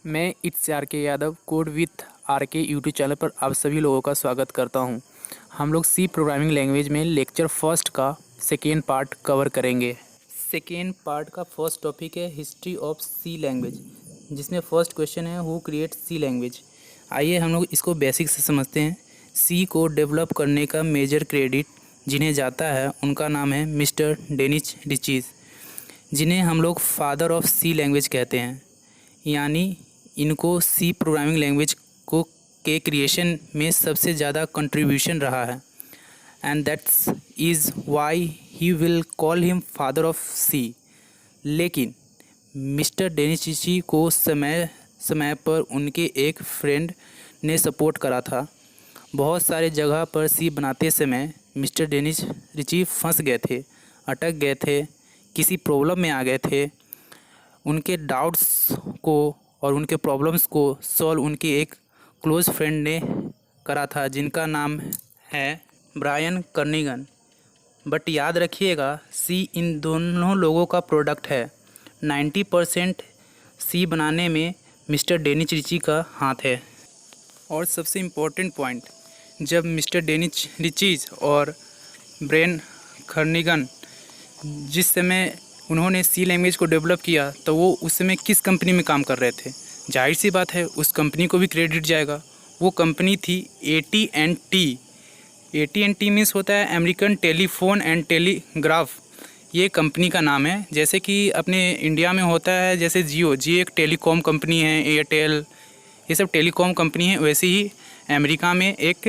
मैं it's are के Yadav code with are के यूट्यूब चैनल पर आप सभी लोगों का स्वागत करता हूं। हम लोग सी प्रोग्रामिंग लैंग्वेज में लेक्चर फर्स्ट का सेकेंड पार्ट कवर करेंगे। सेकेंड पार्ट का फर्स्ट टॉपिक है हिस्ट्री ऑफ सी लैंग्वेज, जिसमें फर्स्ट क्वेश्चन है हु क्रिएट सी लैंग्वेज। आइए हम लोग इसको बेसिक से समझते हैं। सी को डेवलप करने का मेजर क्रेडिट जिन्हें जाता है उनका नाम है मिस्टर डेनिस रिचीज़, जिन्हें हम लोग फादर ऑफ सी लैंग्वेज कहते हैं। यानी इनको सी प्रोग्रामिंग लैंग्वेज को के क्रिएशन में सबसे ज़्यादा कंट्रीब्यूशन रहा है, and that's is why he will call him father of C. लेकिन मिस्टर डेनिस को समय समय पर उनके एक फ्रेंड ने सपोर्ट करा था। बहुत सारे जगह पर सी बनाते समय मिस्टर डेनिस रिची फंस गए थे, अटक गए थे, किसी प्रॉब्लम में आ गए थे। उनके डाउट्स को और उनके प्रॉब्लम्स को सॉल्व उनके एक क्लोज़ फ्रेंड ने करा था, जिनका नाम है ब्रायन कर्निगन। बट याद रखिएगा, सी इन दोनों लोगों का प्रोडक्ट है। 90% सी बनाने में मिस्टर डेनिस रिची का हाथ है। और सबसे इम्पोर्टेंट पॉइंट, जब मिस्टर डेनिस रिचीज़ और ब्रायन कर्निगन जिस समय उन्होंने सी लैंग्वेज को डेवलप किया तो वो उस समय किस कंपनी में काम कर रहे थे? जाहिर सी बात है उस कंपनी को भी क्रेडिट जाएगा। वो कंपनी थी AT&T। AT&T मीन्स होता है अमेरिकन टेलीफोन एंड टेलीग्राफ। ये कंपनी का नाम है। जैसे कि अपने इंडिया में होता है जैसे जियो एक टेलीकॉम कंपनी है, एयरटेल, ये सब टेलीकॉम कंपनी है। वैसे ही अमेरिका में एक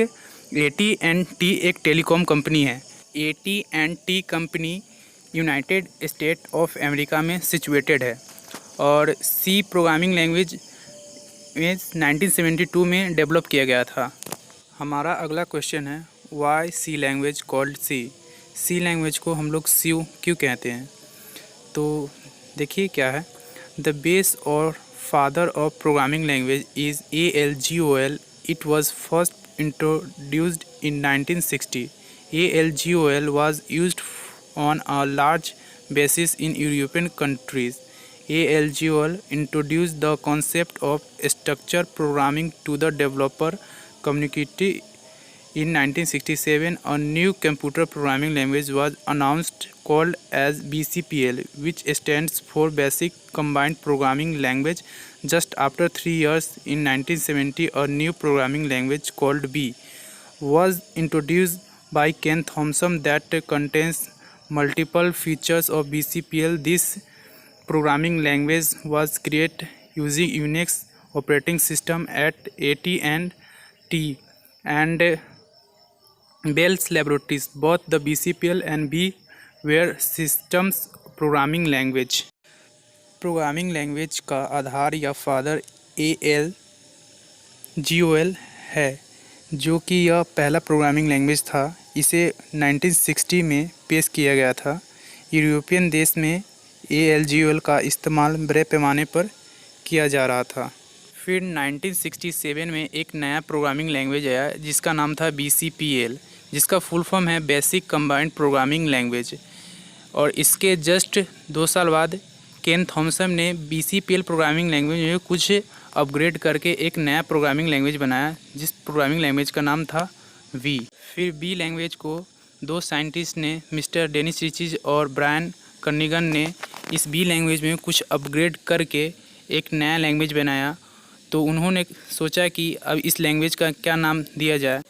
AT&T एक टेलीकॉम कंपनी है। AT&T company United state of America में सिचुएटेड है। और सी प्रोग्रामिंग लैंग्वेज में 1972 में डेवलप किया गया था। हमारा अगला क्वेश्चन है why C language called C. C language को हम लोग सी क्यों कहते हैं? तो देखिए क्या है। द बेस और father of programming language is ALGOL। It was first introduced in 1960। ALGOL was used on a large basis in European countries. ALGOL introduced the concept of structured programming to the developer community. In 1967, a new computer programming language was announced called as BCPL, which stands for Basic Combined Programming Language. Just after 3 years, in 1970, a new programming language called B was introduced by Ken Thompson that contains multiple features of BCPL. This programming language was created using Unix operating system at AT&T and Bell's Laboratories. Both the BCPL and B were systems programming language. Programming language का आधार या father ALGOL है, जो कि यह पहला programming language था। इसे 1960 में पेश किया गया था। यूरोपियन देश में ALGOL का इस्तेमाल बड़े पैमाने पर किया जा रहा था। फिर 1967 में एक नया प्रोग्रामिंग लैंग्वेज आया जिसका नाम था BCPL, जिसका फुल फॉर्म है बेसिक कंबाइंड प्रोग्रामिंग लैंग्वेज। और इसके जस्ट 2 साल बाद केन थॉमसन ने BCPL प्रोग्रामिंग लैंग्वेज में कुछ अपग्रेड करके एक नया प्रोग्रामिंग लैंग्वेज बनाया, जिस प्रोग्रामिंग लैंग्वेज का नाम था V। फिर B लैंग्वेज को 2 साइंटिस्ट ने, मिस्टर डेनिस रिचीज़ और ब्रायन कर्निगन ने, इस B लैंग्वेज में कुछ अपग्रेड करके एक नया लैंग्वेज बनाया। तो उन्होंने सोचा कि अब इस लैंग्वेज का क्या नाम दिया जाए।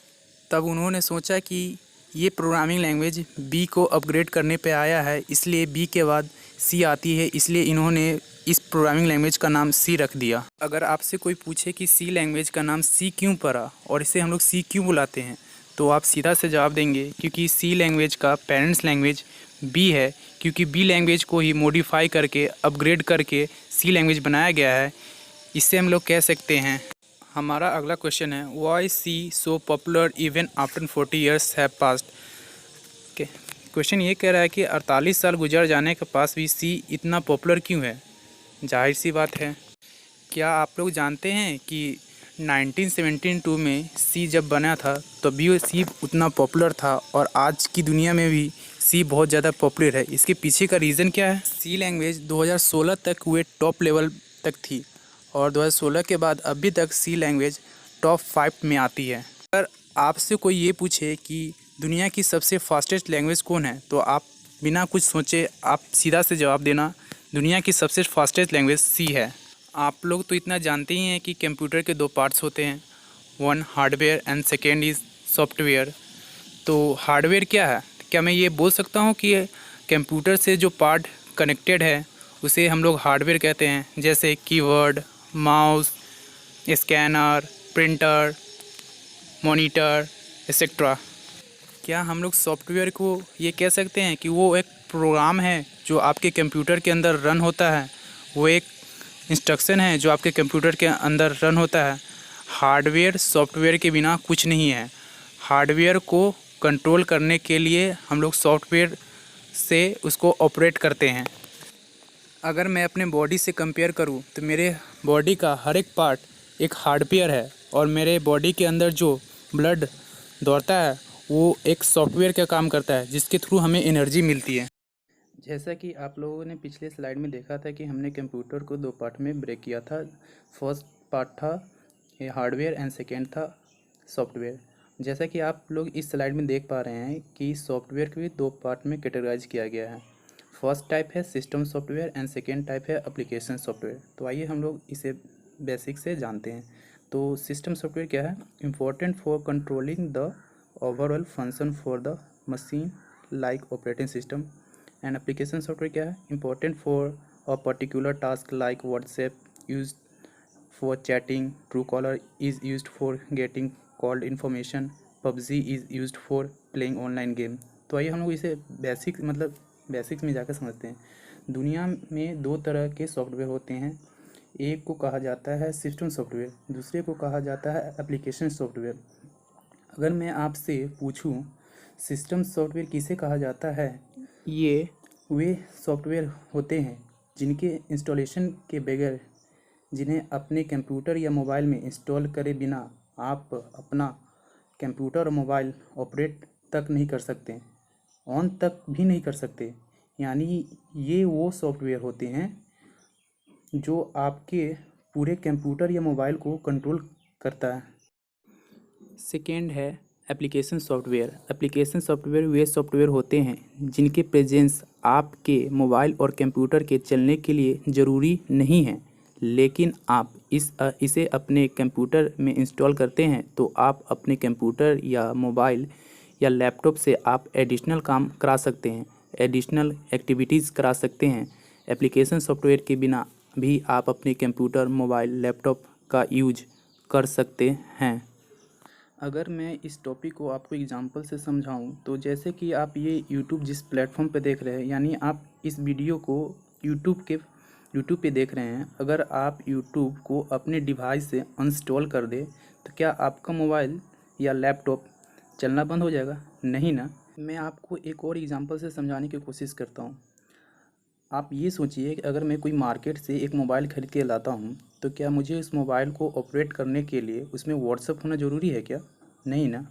तब उन्होंने सोचा कि ये प्रोग्रामिंग लैंग्वेज B को अपग्रेड करने पे आया है, इसलिए B के बाद C आती है, इसलिए इन्होंने इस प्रोग्रामिंग लैंग्वेज का नाम C रख दिया। अगर आपसे कोई पूछे कि C लैंग्वेज का नाम C क्यों पड़ा और इसे हम लोग C क्यों बुलाते हैं, तो आप सीधा से जवाब देंगे क्योंकि C लैंग्वेज का पेरेंट्स लैंग्वेज B है, क्योंकि B लैंग्वेज को ही मॉडिफाई करके अपग्रेड करके C लैंग्वेज बनाया गया है। इससे हम लोग कह सकते हैं। हमारा अगला क्वेश्चन है why C so popular even after 40 years have passed. Question ये कह रहा है कि 48 साल गुजर जाने के पास भी सी इतना पॉपुलर क्यों है? जाहिर सी बात है। क्या आप लोग जानते हैं कि 1972 में सी जब बना था तभी सी उतना पॉपुलर था और आज की दुनिया में भी सी बहुत ज़्यादा पॉपुलर है? इसके पीछे का रीज़न क्या है? सी लैंग्वेज 2016 तक वे टॉप लेवल तक थी और 2016 के बाद अभी तक सी लैंग्वेज टॉप 5 में आती है। अगर आपसे कोई ये पूछे कि दुनिया की सबसे फास्टेस्ट लैंग्वेज कौन है, तो आप बिना कुछ सोचे आप सीधा से जवाब देना, दुनिया की सबसे फास्टेस्ट लैंग्वेज सी है। आप लोग तो इतना जानते ही हैं कि कंप्यूटर के 2 पार्ट्स होते हैं, one hardware and second is software. तो हार्डवेयर क्या है? क्या मैं ये बोल सकता हूँ कि कंप्यूटर से जो पार्ट कनेक्टेड है उसे हम लोग हार्डवेयर कहते हैं, जैसे keyboard, mouse, scanner, printer, monitor etcetera. क्या हम लोग सॉफ्टवेयर को ये कह सकते हैं कि वो एक प्रोग्राम है जो आपके कंप्यूटर के अंदर रन होता है, वो एक इंस्ट्रक्शन है जो आपके कंप्यूटर के अंदर रन होता है? हार्डवेयर सॉफ्टवेयर के बिना कुछ नहीं है। हार्डवेयर को कंट्रोल करने के लिए हम लोग सॉफ्टवेयर से उसको ऑपरेट करते हैं। अगर मैं अपने बॉडी से कंपेयर करूं तो मेरे बॉडी का हर एक पार्ट एक हार्डवेयर है, और मेरे बॉडी के अंदर जो ब्लड दौड़ता है वो एक सॉफ्टवेयर का काम करता है, जिसके थ्रू हमें एनर्जी मिलती है। जैसा कि आप लोगों ने पिछले स्लाइड में देखा था कि हमने कंप्यूटर को 2 पार्ट में ब्रेक किया था। फर्स्ट पार्ट था ये हार्डवेयर एंड सेकेंड था सॉफ्टवेयर। जैसा कि आप लोग इस स्लाइड में देख पा रहे हैं कि सॉफ्टवेयर को भी 2 पार्ट में कैटेगराइज किया गया है। फर्स्ट टाइप है system software and second type है एप्लीकेशन सॉफ्टवेयर। तो आइए हम लोग इसे बेसिक से जानते हैं। तो सिस्टम सॉफ्टवेयर क्या है? Important for controlling the overall function for the machine like operating system. And application software क्या है? Important for a particular task like WhatsApp use for chatting, Truecaller is used for getting called information, PUBG is used for playing online game. तो आइए हम लोग इसे basics में जाकर समझते हैं। दुनिया में 2 तरह के सॉफ्टवेयर होते हैं। एक को कहा जाता है सिस्टम सॉफ्टवेयर, दूसरे को कहा जाता है एप्लीकेशन सॉफ्टवेयर। अगर मैं आपसे पूछूं सिस्टम सॉफ्टवेयर किसे कहा जाता है, ये वे सॉफ्टवेयर होते हैं जिनके इंस्टॉलेशन के बगैर, जिन्हें अपने कंप्यूटर या मोबाइल में इंस्टॉल करे बिना आप अपना कंप्यूटर और मोबाइल ऑपरेट तक नहीं कर सकते, ऑन तक भी नहीं कर सकते। यानी ये वो सॉफ्टवेयर होते हैं जो आपके पूरे कंप्यूटर या मोबाइल को कंट्रोल करता है। सेकेंड है एप्लीकेशन सॉफ्टवेयर। एप्लीकेशन सॉफ्टवेयर वे सॉफ्टवेयर होते हैं जिनके प्रेजेंस आपके मोबाइल और कंप्यूटर के चलने के लिए ज़रूरी नहीं है, लेकिन आप इसे अपने कंप्यूटर में इंस्टॉल करते हैं तो आप अपने कंप्यूटर या मोबाइल या लैपटॉप से आप एडिशनल काम करा सकते हैं, एडिशनल एक्टिविटीज़ करा सकते हैं। एप्लीकेशन सॉफ्टवेयर के बिना भी आप अपने कंप्यूटर, मोबाइल, लैपटॉप का यूज कर सकते हैं। अगर मैं इस टॉपिक को आपको एग्जांपल से समझाऊं तो जैसे कि आप ये यूट्यूब जिस प्लेटफॉर्म पे देख रहे हैं, यानी आप इस वीडियो को यूट्यूब पे देख रहे हैं। अगर आप यूट्यूब को अपने डिवाइस से अनइंस्टॉल कर दे तो क्या आपका मोबाइल या लैपटॉप चलना बंद हो जाएगा? नहीं ना। मैं आपको एक और एग्जांपल से समझाने की कोशिश करता हूँ। आप ये सोचिए कि अगर मैं कोई मार्केट से एक मोबाइल खरीद के लाता हूँ तो क्या मुझे उस मोबाइल को ऑपरेट करने के लिए उसमें व्हाट्सएप होना ज़रूरी है क्या? नहीं ना।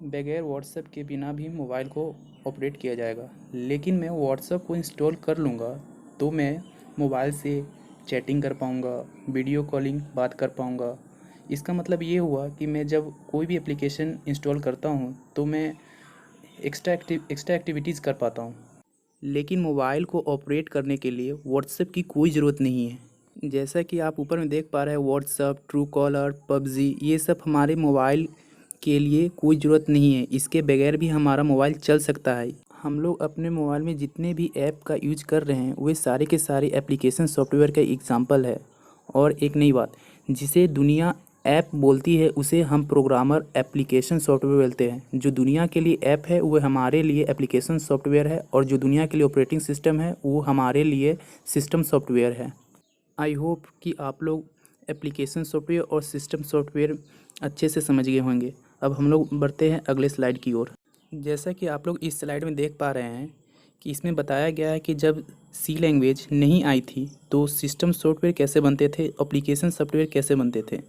बगैर व्हाट्सएप के बिना भी मोबाइल को ऑपरेट किया जाएगा। लेकिन मैं व्हाट्सएप को इंस्टॉल कर लूँगा तो मैं मोबाइल से चैटिंग कर पाऊँगा, वीडियो कॉलिंग बात कर पाऊँगा। इसका मतलब ये हुआ कि मैं जब कोई भी एप्लीकेशन इंस्टॉल करता हूँ तो मैं एक्स्ट्रा एक्टिविटीज़ कर पाता हूँ। लेकिन मोबाइल को ऑपरेट करने के लिए व्हाट्सएप की कोई ज़रूरत नहीं है। जैसा कि आप ऊपर में देख पा रहे हैं, व्हाट्सएप, ट्रूकॉलर, पबजी, ये सब हमारे मोबाइल के लिए कोई ज़रूरत नहीं है। इसके बगैर भी हमारा मोबाइल चल सकता है। हम लोग अपने मोबाइल में जितने भी ऐप का यूज कर रहे हैं वे सारे के सारे एप्लीकेशन सॉफ्टवेयर का एग्जाम्पल है। और एक नई बात, जिसे दुनिया ऐप बोलती है उसे हम प्रोग्रामर एप्लीकेशन सॉफ्टवेयर बोलते हैं। जो दुनिया के लिए ऐप है वो हमारे लिए एप्लीकेशन सॉफ्टवेयर है, और जो दुनिया के लिए ऑपरेटिंग सिस्टम है वो हमारे लिए सिस्टम सॉफ्टवेयर है। आई होप कि आप लोग एप्लीकेशन सॉफ्टवेयर और सिस्टम सॉफ्टवेयर अच्छे से समझ गए होंगे। अब हम लोग बढ़ते हैं अगले स्लाइड की ओर। जैसा कि आप लोग इस स्लाइड में देख पा रहे हैं कि इसमें बताया गया है कि जब सी लैंग्वेज नहीं आई थी तो सिस्टम सॉफ्टवेयर कैसे बनते थे, एप्लीकेशन सॉफ्टवेयर कैसे बनते थे।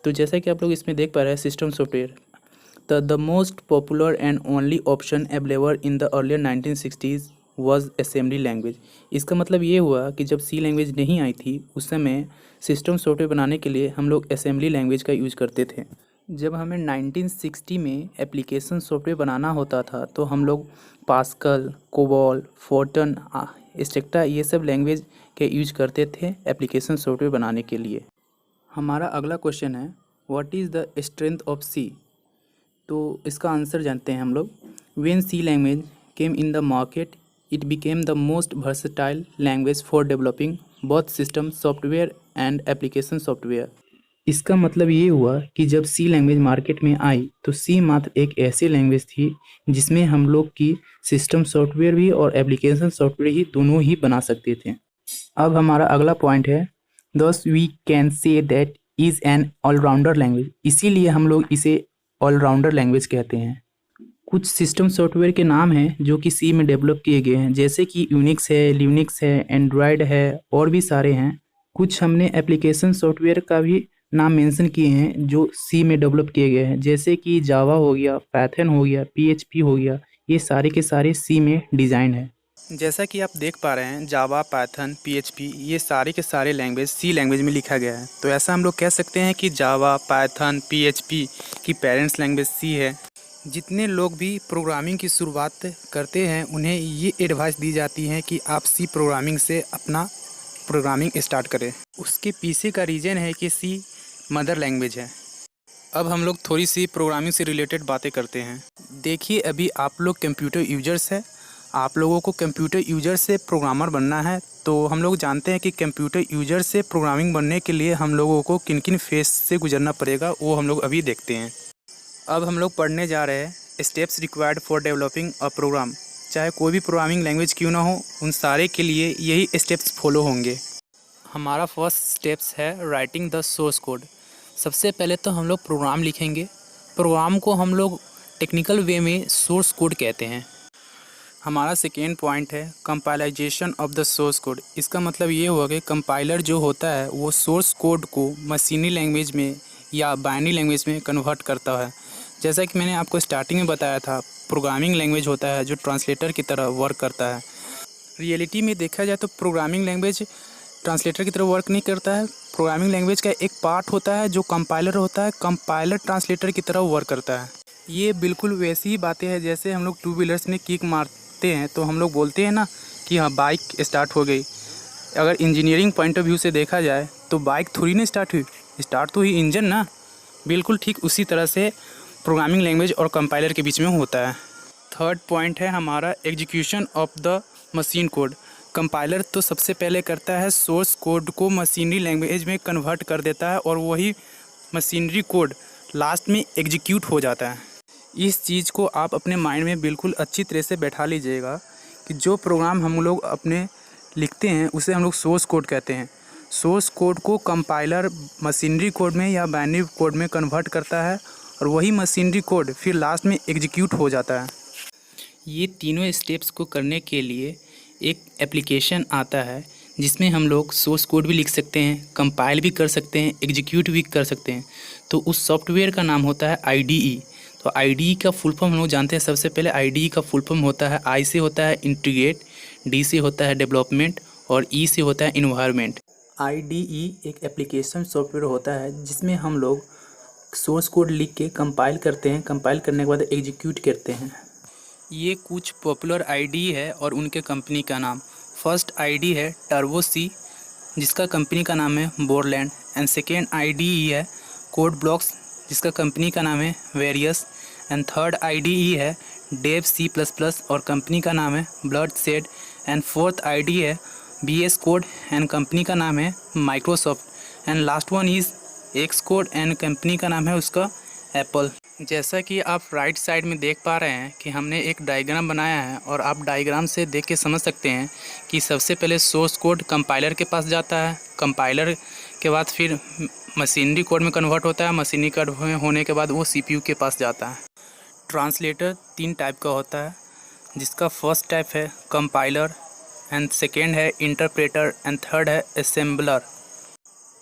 तो जैसा कि आप लोग इसमें देख पा रहे हैं, system software the most popular and only option available in the earlier 1960s was assembly language. इसका मतलब ये हुआ कि जब सी लैंग्वेज नहीं आई थी उस समय सिस्टम सॉफ्टवेयर बनाने के लिए हम लोग असेंबली लैंग्वेज का यूज करते थे। जब हमें 1960 में एप्लीकेशन सॉफ्टवेयर बनाना होता था तो हम लोग पास्कल, कोबॉल, फोर्टन, एक्सेट्रा ये सब लैंग्वेज के यूज करते थे एप्लीकेशन सॉफ्टवेयर बनाने के लिए। हमारा अगला क्वेश्चन है what is the strength of C. तो इसका आंसर जानते हैं हम लोग। When C language came in the market it became the most versatile language for developing both system software and application software. इसका मतलब ये हुआ कि जब सी लैंग्वेज मार्केट में आई तो सी मात्र एक ऐसी लैंग्वेज थी जिसमें हम लोग की सिस्टम सॉफ्टवेयर भी और एप्लीकेशन सॉफ्टवेयर ही दोनों ही बना सकते थे। अब हमारा अगला पॉइंट है thus we can say that is an all rounder language. इसीलिए हम लोग इसे ऑलराउंडर लैंग्वेज कहते हैं। कुछ सिस्टम सॉफ्टवेयर के नाम हैं जो कि सी में डेवलप किए गए हैं, जैसे कि यूनिक्स है, लिनक्स है, एंड्रॉयड है और भी सारे हैं। कुछ हमने एप्लीकेशन सॉफ्टवेयर का भी नाम मेंशन किए हैं जो सी में डेवलप किए गए हैं, जैसे कि जावा हो गया, पाइथन हो गया, पीएचपी हो गया। ये सारे के सारे सी में डिज़ाइन है। जैसा कि आप देख पा रहे हैं जावा, पाइथन, पीएचपी ये सारे के सारे लैंग्वेज सी लैंग्वेज में लिखा गया है। तो ऐसा हम लोग कह सकते हैं कि जावा, पाइथन, पीएचपी की पेरेंट्स लैंग्वेज सी है। जितने लोग भी प्रोग्रामिंग की शुरुआत करते हैं उन्हें ये एडवाइस दी जाती है कि आप सी प्रोग्रामिंग से अपना प्रोग्रामिंग स्टार्ट करें। उसके पीछे का रीज़न है कि सी मदर लैंग्वेज है। अब हम लोग थोड़ी सी प्रोग्रामिंग से रिलेटेड बातें करते हैं। देखिए अभी आप लोग कंप्यूटर यूजर्स हैं, आप लोगों को कंप्यूटर यूजर से प्रोग्रामर बनना है। तो हम लोग जानते हैं कि कंप्यूटर यूजर से प्रोग्रामिंग बनने के लिए हम लोगों को किन किन फेज से गुजरना पड़ेगा वो हम लोग अभी देखते हैं। अब हम लोग पढ़ने जा रहे हैं steps required for developing a program. चाहे कोई भी प्रोग्रामिंग लैंग्वेज क्यों ना हो उन सारे के लिए यही स्टेप्स फॉलो होंगे। हमारा फर्स्ट स्टेप्स है राइटिंग द सोर्स कोड। सबसे पहले तो हम लोग प्रोग्राम लिखेंगे। प्रोग्राम को हम लोग टेक्निकल वे में सोर्स कोड कहते हैं। हमारा सेकेंड पॉइंट है कंपाइलाइजेशन ऑफ द सोर्स कोड। इसका मतलब ये हुआ कि कंपाइलर जो होता है वो सोर्स कोड को मशीनी लैंग्वेज में या बाइनरी लैंग्वेज में कन्वर्ट करता है। जैसा कि मैंने आपको स्टार्टिंग में बताया था प्रोग्रामिंग लैंग्वेज होता है जो ट्रांसलेटर की तरह वर्क करता है। रियलिटी में देखा जाए तो प्रोग्रामिंग लैंग्वेज ट्रांसलेटर की तरह वर्क नहीं करता है। प्रोग्रामिंग लैंग्वेज का एक पार्ट होता है जो कंपाइलर होता है, कंपाइलर ट्रांसलेटर की तरह वर्क करता है। ये बिल्कुल वैसी ही बातें हैं जैसे हम लोग टू व्हीलर्स में किक मारते हैं तो हम लोग बोलते हैं ना कि हाँ बाइक स्टार्ट हो गई। अगर इंजीनियरिंग पॉइंट ऑफ व्यू से देखा जाए तो बाइक थोड़ी ना स्टार्ट हुई, स्टार्ट तो हुई इंजन ना। बिल्कुल ठीक उसी तरह से प्रोग्रामिंग लैंग्वेज और कंपाइलर के बीच में होता है। थर्ड पॉइंट है हमारा execution of the machine code. Compiler तो सबसे पहले करता है सोर्स कोड को मशीनरी लैंग्वेज में कन्वर्ट कर देता है और वही मशीनरी कोड लास्ट में एग्जीक्यूट हो जाता है। इस चीज़ को आप अपने माइंड में बिल्कुल अच्छी तरह से बैठा लीजिएगा कि जो प्रोग्राम हम लोग अपने लिखते हैं उसे हम लोग सोर्स कोड कहते हैं। सोर्स कोड को कंपाइलर मशीनरी कोड में या बाइनरी कोड में कन्वर्ट करता है और वही मशीनरी कोड फिर लास्ट में एग्जीक्यूट हो जाता है। ये तीनों स्टेप्स को करने के लिए एक एप्लीकेशन आता है जिसमें हम लोग सोर्स कोड भी लिख सकते हैं, कंपाइल भी कर सकते हैं, एग्जीक्यूट भी कर सकते हैं। तो उस सॉफ्टवेयर का नाम होता है IDE। तो IDE का फुल फॉर्म हम लोग जानते हैं। सबसे पहले IDE का फुल फॉर्म होता है I से होता है इंटीग्रेट, D से होता है डेवलपमेंट और E से होता है इन्वायरमेंट। IDE एक एप्लीकेशन सॉफ्टवेयर होता है जिसमें हम लोग सोर्स कोड लिख के कंपाइल करते हैं, कंपाइल करने के बाद एग्जीक्यूट करते हैं। ये कुछ पॉपुलर IDE है और उनके कंपनी का नाम। फर्स्ट IDE है टर्बो सी जिसका कंपनी का नाम है बोरलैंड एंड सेकेंड IDE है कोड ब्लॉक्स जिसका कंपनी का नाम है वेरियस एंड थर्ड IDE है डेव C++ और कंपनी का नाम है blood said and fourth IDE है VS कोड एंड कंपनी का नाम है Microsoft and last one is x code and company का नाम है उसका एप्पल। जैसा कि आप राइट साइड में देख पा रहे हैं कि हमने एक डायग्राम बनाया है और आप डायग्राम से देख के समझ सकते हैं कि सबसे पहले सोर्स कोड कंपाइलर के पास जाता है, कंपाइलर के बाद फिर मशीनरी कोड में कन्वर्ट होता है, मशीनरी कोड होने के बाद वो CPU के पास जाता है। ट्रांसलेटर 3 टाइप का होता है जिसका फर्स्ट टाइप है कंपाइलर एंड सेकेंड है इंटरप्रेटर एंड थर्ड है असेंबलर।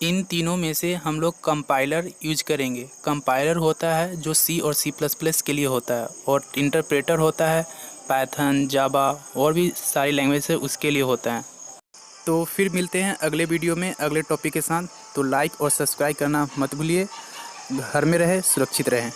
इन तीनों में से हम लोग कंपाइलर यूज करेंगे। कंपाइलर होता है जो C और C++ के लिए होता है और इंटरप्रेटर होता है पाइथन, जावा और भी सारी लैंग्वेज है उसके लिए होता है। तो फिर मिलते हैं अगले वीडियो में अगले टॉपिक के साथ। तो लाइक और सब्सक्राइब करना मत भूलिए। घर में रहें, सुरक्षित रहें।